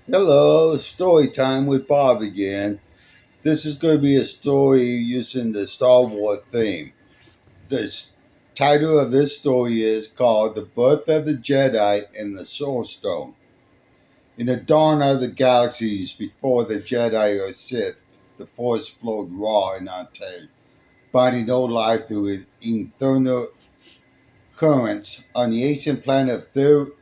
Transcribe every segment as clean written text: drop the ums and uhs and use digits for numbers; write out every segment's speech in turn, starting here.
Hello, story time with Bob again. This is going to be a story using the Star Wars theme. The title of this story is called The Birth of the Jedi and the Soul Stone. In the dawn of the galaxies, before the Jedi or Sith, the Force flowed raw and untamed, binding no life through its eternal currents. On the ancient planet of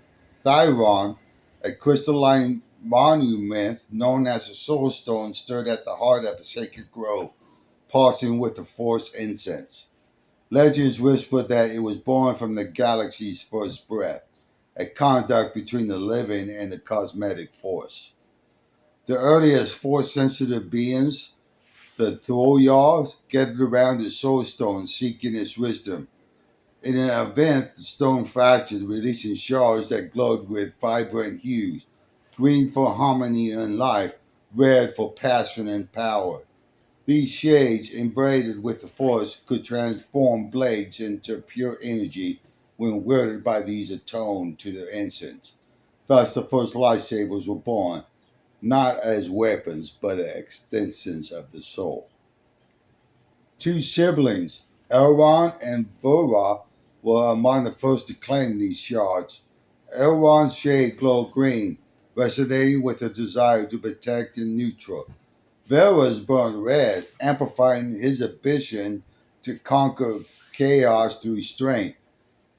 Thyron, a crystalline monument known as the Soul Stone stood at the heart of a sacred grove, pulsing with the Force incense. Legends whisper that it was born from the galaxy's first breath, a conduct between the living and the cosmetic force. The earliest Force sensitive beings, the Thoyars, gathered around the Soul Stone seeking its wisdom. In an event, the stone fractured, releasing shards that glowed with vibrant hues: green for harmony and life, red for passion and power. These shades, embraided with the Force, could transform blades into pure energy when wielded by these attuned to their incense. Thus, the first lightsabers were born, not as weapons, but as extensions of the soul. Two siblings, Elrond and Vorra, were among the first to claim these shards. Elrond's shade glowed green, resonating with a desire to protect and neutral. Vorra's burned red, amplifying his ambition to conquer chaos through strength.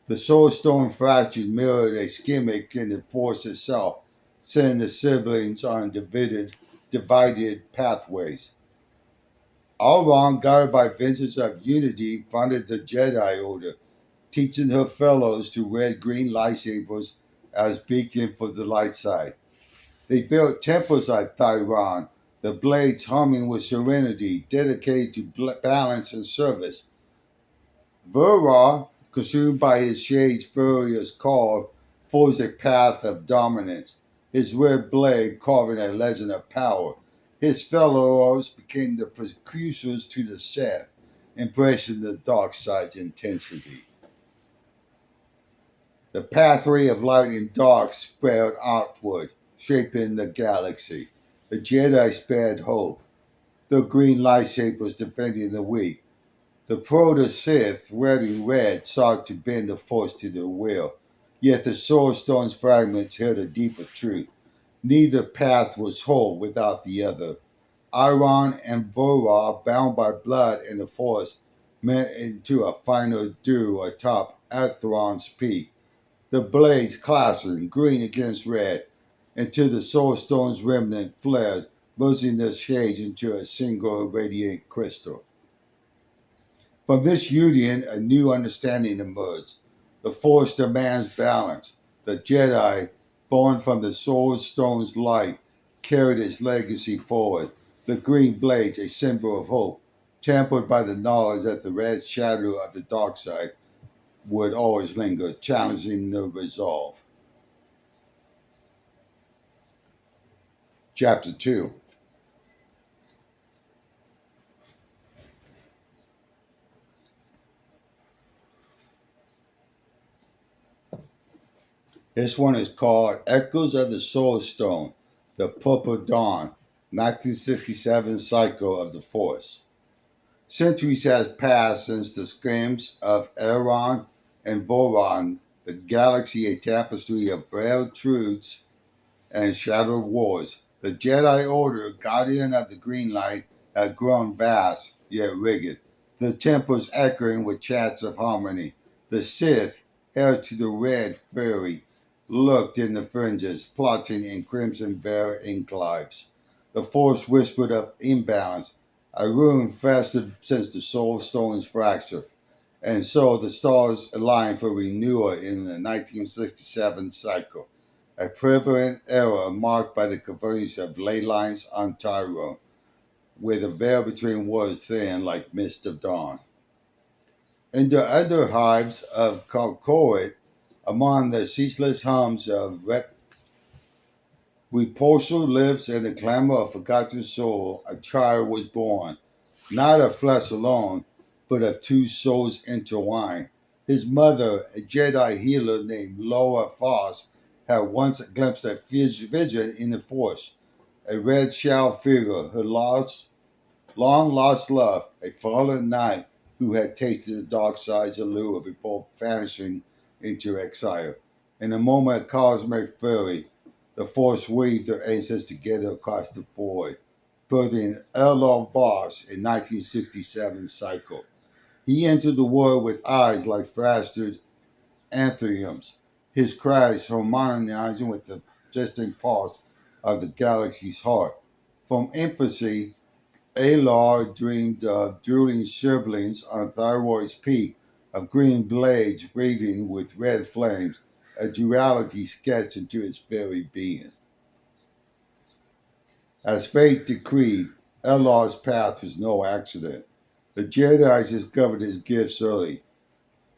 The Soul Stone fracture mirrored a schematic in the Force itself, sending the siblings on divided pathways. Elrond, guided by visions of unity, founded the Jedi Order, teaching her fellows to wear green lightsabers as beacon for the light side. They built temples at Thairon, the blades humming with serenity, dedicated to balance and service. Verra, consumed by his shade's furious call, forged a path of dominance, his red blade carving a legend of power. His fellows became the precursors to the Sith, embracing the dark side's intensity. The pathway of light and dark spread outward, shaping the galaxy. The Jedi spared hope, the green lightsabers defending the weak. The Proto Sith, wearing red, sought to bend the Force to their will. Yet the Soul Stone's fragments held a deeper truth. Neither path was whole without the other. Iron and Vorra, bound by blood and the Force, met into a final duel atop Atheron's peak. The blades clashing, green against red, until the Soul Stone's remnant flared, merging their shades into a single radiant crystal. From this union, a new understanding emerged. The Force demands balance. The Jedi, born from the Soul Stone's light, carried its legacy forward. The green blades, a symbol of hope, tempered by the knowledge that the red shadow of the dark side would always linger, challenging their resolve. Chapter 2. This one is called Echoes of the Soul Stone, the Purple Dawn, 1967 cycle of the Force. Centuries have passed since the screams of Elrond and Voron, the galaxy a tapestry of veiled truths and shadowed wars. The Jedi Order, guardian of the green light, had grown vast, yet rigid, the temples echoing with chants of harmony. The Sith, held to the red fury, lurked in the fringes, plotting in crimson bear enclaves. The Force whispered of imbalance, a rune fasted since the Soul Stone's fracture. And so the stars aligned for renewal in the 1967 cycle, a prevalent era marked by the convergence of ley lines on Tyrone, where the veil between was thin like mist of dawn. In the underhives of Concord, among the ceaseless hums of repulsor lives and the clamor of forgotten soul, a child was born, not of flesh alone, but of two souls intertwined. His mother, a Jedi healer named Loa Foss, had once glimpsed a vision in the Force, a red shell figure, her long lost love, a fallen knight who had tasted the dark side's allure before vanishing into exile. In a moment of cosmic fury, the Force weaved their ancestors together across the void, birthing Elor Voss in 1967 cycle. He entered the world with eyes like fractured anthemiums, his cries harmonizing with the distant pulse of the galaxy's heart. From infancy, Alar dreamed of drooling siblings on Thyroid's peak, of green blades waving with red flames, a duality sketched into his very being. As fate decreed, Elar's path was no accident. The Jedi discovered his gifts early.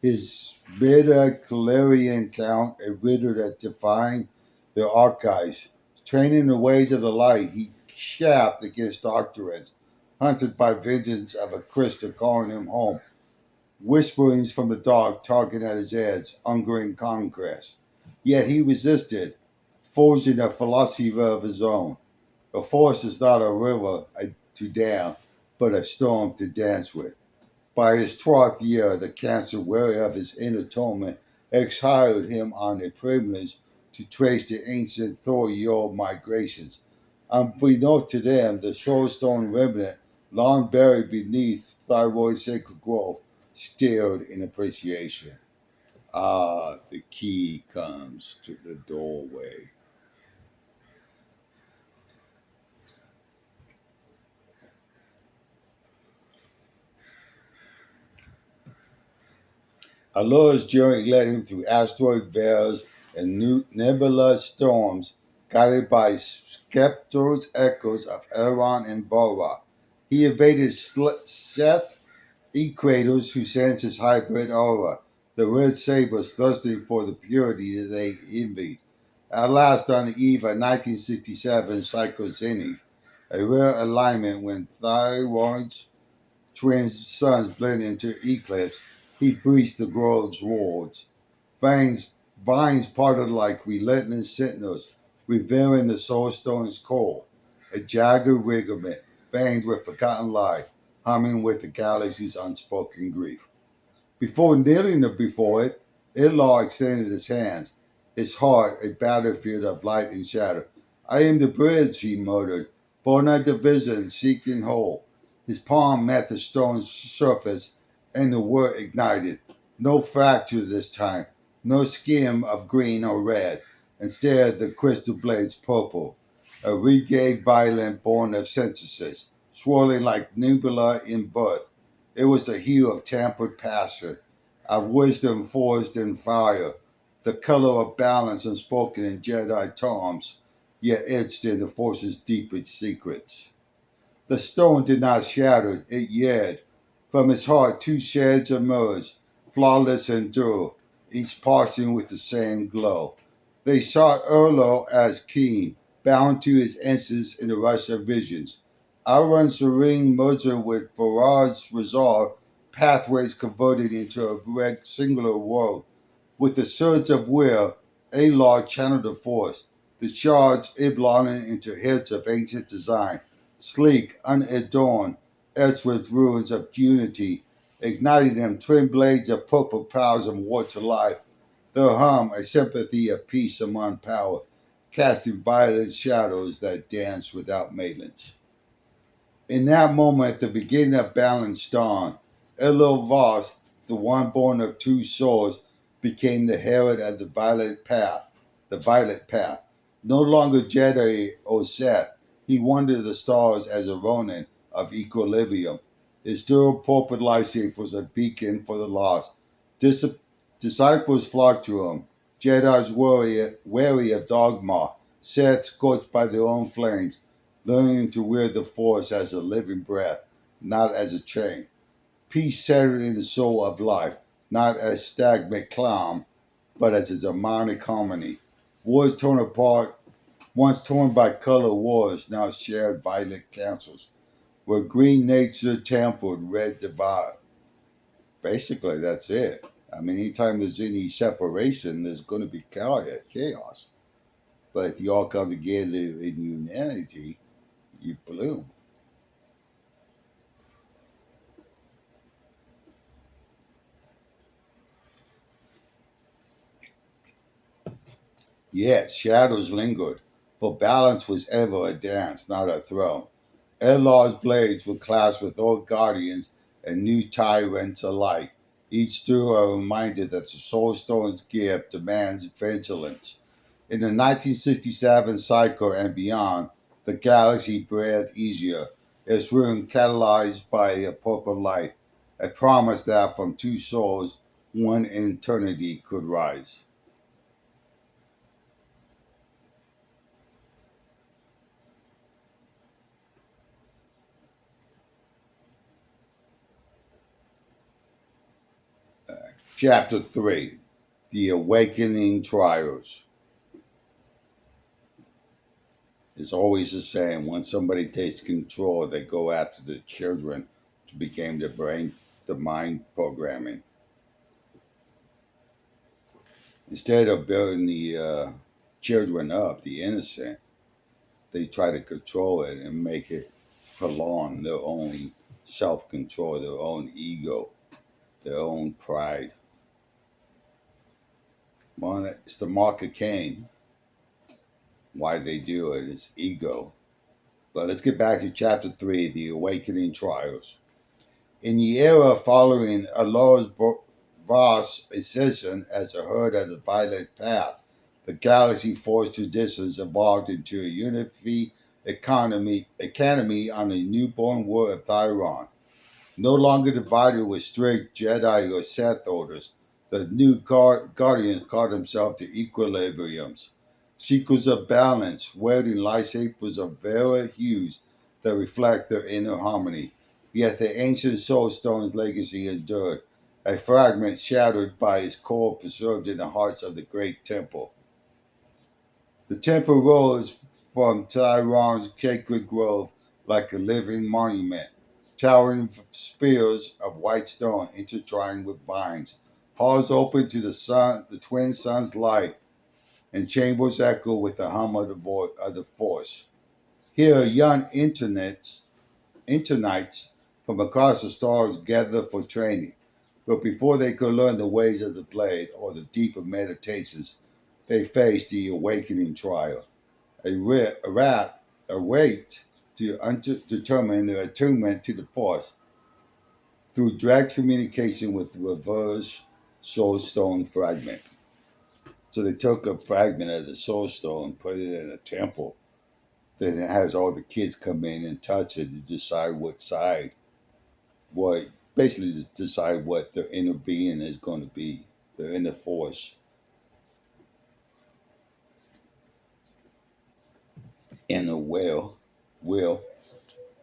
His midi-chlorian count, a riddle that defined their archives. Trained in the ways of the light, he chafed against doctorates, hunted by visions of a crystal calling him home, whisperings from the dark tugging at his edge, hungering conquest. Yet he resisted, forging a philosophy of his own. The force is not a river to dam, but a storm to dance with. By his 12th year, the cancer, weary of his inner torment, exiled him on a privilege to trace the ancient Thor migrations. Unbeknownst to them, the soulstone remnant, long buried beneath thyroid sacred growth, stared in appreciation. Ah, the key comes to the doorway. Allura's journey led him through asteroid belts and nebulous storms, guided by Skeptor's echoes of Elrond and Volva. He evaded Seth Equators, who sends his hybrid aura, the red sabers thirsting for the purity that they envied. At last, on the eve of 1967 Psycho Zenith, a rare alignment when thyroids twin suns blend into eclipse, he breached the grove's wards. Vines parted like relentless sentinels, revealing the soul stone's core, a jagged ligament veined with forgotten light, humming with the galaxy's unspoken grief. Before kneeling before it, Ilar extended his hands, his heart a battlefield of light and shadow. I am the bridge, he muttered, born a division, seeking whole. His palm met the stone's surface, and the word ignited. No fracture this time, no skim of green or red. Instead, the crystal blades purple, a regate violent born of synthesis, swirling like nebula in birth. It was the hue of tempered passion, of wisdom forged in fire, the color of balance unspoken in Jedi tomes, yet etched in the Force's deepest secrets. The stone did not shatter, it yared. From his heart two sheds emerged, flawless and true, each pulsing with the same glow. They sought Erlo as king, bound to his essence in the rush of visions. Auron's serene merger with Farad's resolve, pathways converted into a singular world. With the surge of will, Alar channeled the force, the shards ibloning into heads of ancient design, sleek, unadorned, etched with ruins of unity, igniting them twin blades of purple powers and war to life. Their hum, a sympathy of peace among power, casting violent shadows that dance without maintenance. In that moment, the beginning of balance dawned. Elil Voss, the one born of two souls, became the herald of the violet path. No longer Jedi or Seth, he wandered the stars as a Ronin of equilibrium. His dual purple lightsaber was a beacon for the lost. Dis- Disciples flocked to him. Jedi's wary of dogma, Seth scorched by their own flames, learning to wield the force as a living breath, not as a chain. Peace centered in the soul of life, not as stagnant calm, but as a demonic harmony. Wars torn apart, once torn by color wars, now shared violent councils, where green nature tampered, red divide. Basically, that's it. I mean, anytime there's any separation, there's going to be chaos. But if you all come together in humanity, you bloom. Yes, shadows lingered, for balance was ever a dance, not a throne. Ellar's blades were clasped with old guardians and new tyrants alike, each through a reminder that the Soul Stone's gift demands vigilance. In the 1967 cycle and beyond, the galaxy breathed easier, its rune catalyzed by a purple light, a promise that from two souls, one eternity could rise. Chapter 3: The Awakening Trials. It's always the same. When somebody takes control, they go after the children to become the brain, the mind programming. Instead of building the children up, the innocent, they try to control it and make it prolong their own self control, their own ego, their own pride. Well, it's the mark of Cain. Why they do it is ego. But let's get back to chapter 3, the awakening trials. In the era following Allah's vast ascension as a herd of the violet path, the galaxy force traditions evolved into a unity economy on the newborn world of Thyron. No longer divided with strict Jedi or Sith orders, the new Guardians called themselves the Equilibriums, seekers of balance, wielding lightsabers of varied hues that reflect their inner harmony. Yet the ancient Soul Stone's legacy endured, a fragment shattered by its core preserved in the hearts of the great temple. The temple rose from Tyron's sacred grove like a living monument, towering spears of white stone intertwined with vines, halls open to the twin suns' light, and chambers echo with the hum of the force. Here, young internites from across the stars gather for training, but before they could learn the ways of the blade or the deeper meditations, they face the awakening trial. A wait to determine their attunement to the force through direct communication with the reverse soul stone fragment. So they took a fragment of the soul stone, put it in a temple, then it has all the kids come in and touch it to decide what side, what basically to decide what their inner being is going to be, their inner force, inner will.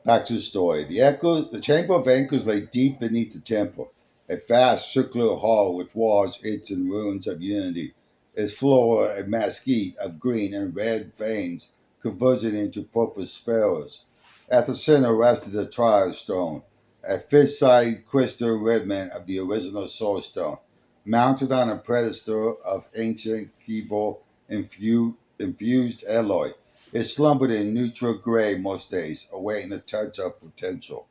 Back to the story. The chamber of anchors lay deep beneath the temple, a vast circular hall with walls etched in runes of unity, its floor a mesquite of green and red veins converging into purple spheres. At the center rested the trial stone, a fist-sized crystal remnant of the original soul stone, mounted on a pedestal of ancient Kibo infused alloy. It slumbered in neutral gray most days, awaiting a touch of potential.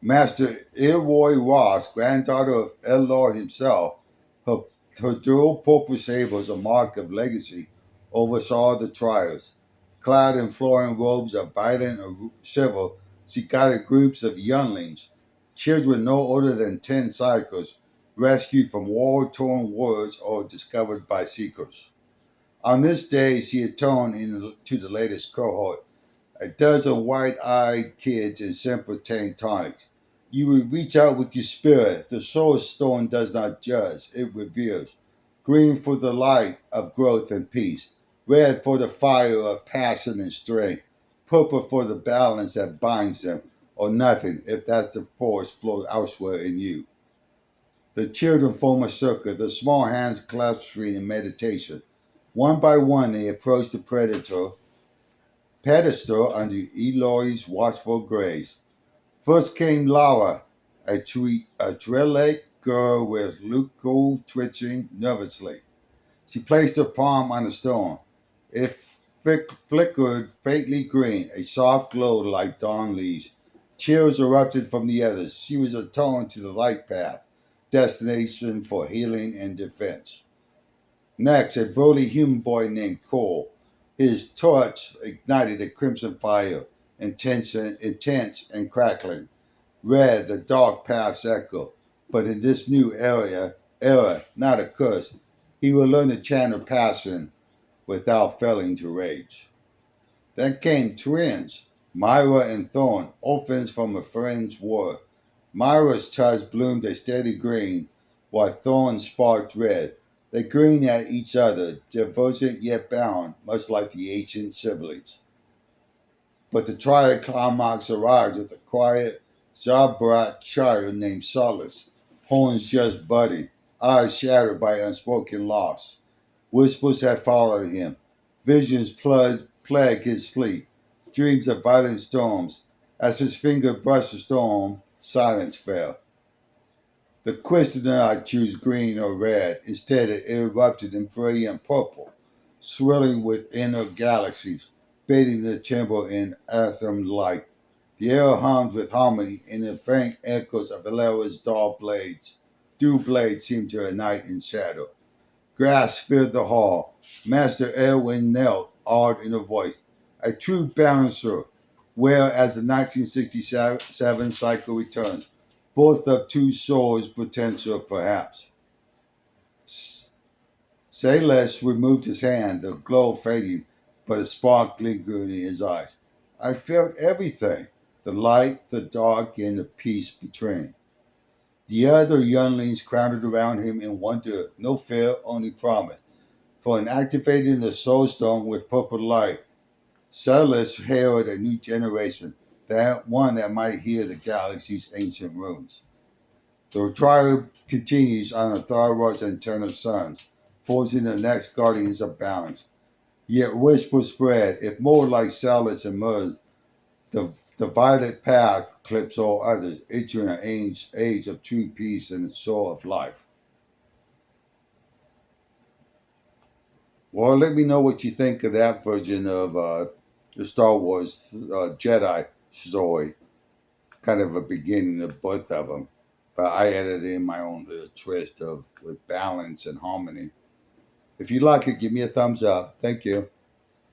Master Ilroy Ross, granddaughter of Elor himself, her, her dual purple sabers, a mark of legacy, oversaw the trials. Clad in flowing robes of violent civil, she guided groups of younglings, children no older than 10 cycles, rescued from war-torn wars or discovered by seekers. On this day, she atoned to the latest cohort, a dozen wide-eyed kids in simple tank tonics. You will reach out with your spirit. The soul stone does not judge, it reveals. Green for the light of growth and peace, red for the fire of passion and strength, purple for the balance that binds them, or nothing if that's the force flows elsewhere in you. The children form a circle, the small hands clasping in meditation. One by one, they approach the pedestal under Eloy's watchful gaze. First came Laura, a Trellick girl with Luco twitching nervously. She placed her palm on the stone. It flickered faintly green, a soft glow like dawn leaves. Cheers erupted from the others. She was attuned to the light path, destination for healing and defense. Next, a burly human boy named Cole. His torch ignited a crimson fire, intense and crackling. Red, the dark paths echo. But in this new era, not a curse, he will learn to channel passion without failing to rage. Then came twins, Myra and Thorn, orphans from a friend's war. Myra's touch bloomed a steady green, while Thorn sparked red. They grinned at each other, divergent yet bound, much like the ancient siblings. But the triad climax arrived with a quiet, Zabrak child named Solace, horns just budding, eyes shattered by unspoken loss. Whispers had followed him. Visions plagued his sleep, dreams of violent storms. As his finger brushed the storm, silence fell. The quest did not choose green or red. Instead, it erupted in brilliant purple, swirling with inner galaxies, bathing the chamber in anthem light. The air hummed with harmony, and the faint echoes of Valera's dew blades seemed to ignite in shadow. Grass filled the hall. Master Elwin knelt, awed in a voice. A true balancer, where as the 1967 cycle returns, both of two souls potential perhaps. Sayles removed his hand, the glow fading, but a spark lingered in his eyes. I felt everything, the light, the dark, and the peace between. The other younglings crowded around him in wonder, no fear, only promise. For in activating the soul stone with purple light, Cellus heralded a new generation, that one that might hear the galaxy's ancient runes. The trial continues on the Tharwar's internal suns, forcing the next guardians of balance. Yet whispers spread, if more like Cellus emerge, the violet path clips all others, entering an age of true peace and the soul of life. Well, let me know what you think of that version of the Star Wars Jedi story. Kind of a beginning of both of them. But I added in my own little twist of with balance and harmony. If you like it, give me a thumbs up. Thank you.